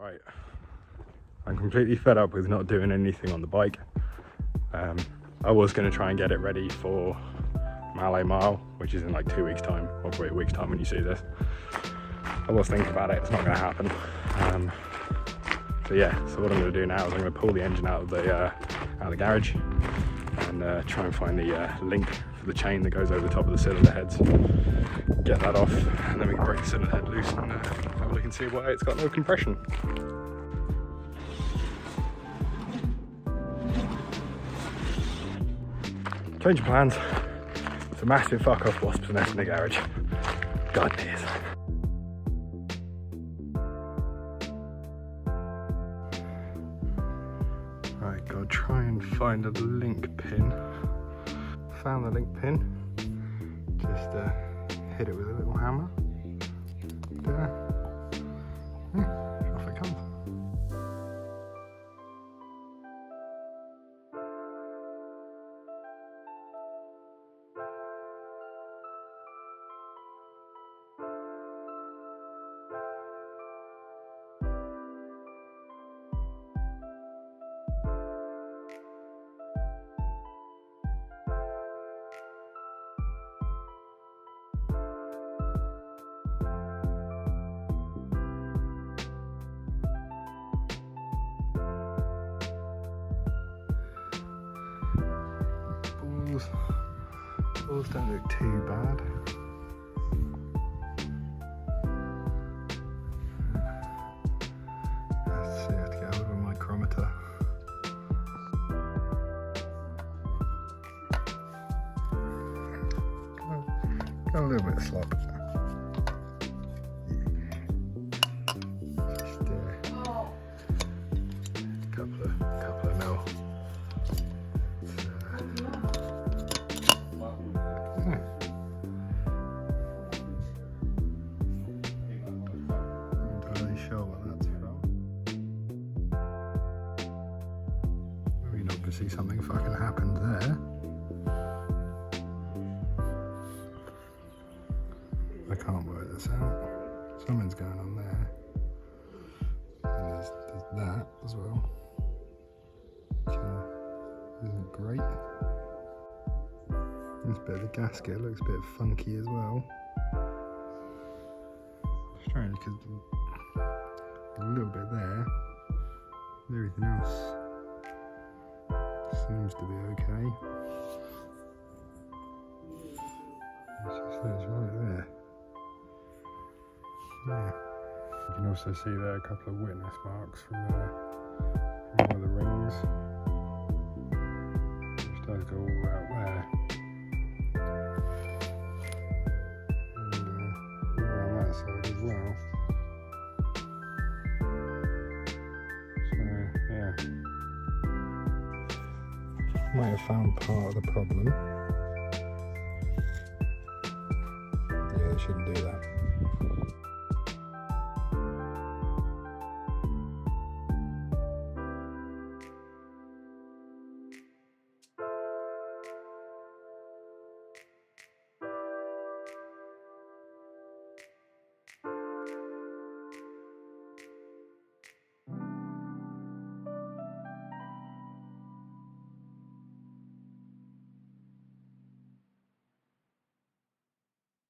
Right, I'm completely fed up with not doing anything on the bike. I was going to try and get it ready for Malay Mile, which is in like 2 weeks time, or probably a week's time when you see this. I was thinking about it, it's not going to happen. So yeah, so what I'm going to do now is I'm going to pull the engine out of the garage and try and find the link for the chain that goes over the top of the cylinder heads. Get that off, and then we can break the cylinder head loose and have a look and see why it's got no compression. Change of plans. It's a massive fuck off wasp's nest in the garage. God days. Right, gotta try and find a link pin. Found the link pin. Just hit it with a little hammer. And, yeah, off it comes. Balls don't look too bad. Let's see, I have to get hold of a micrometer. Got a little bit of slop. Just couple of mil. See, something fucking happened there. I can't work this out. Something's going on there. And there's that as well, which isn't great. This bit of the gasket looks a bit funky as well. Strange because a little bit there, and everything else seems to be okay. It's right there. Yeah. You can also see there a couple of witness marks from one of the rings, which does go all out there. And around that side as well. So, yeah. Might have found part of the problem. Yeah, they shouldn't do that.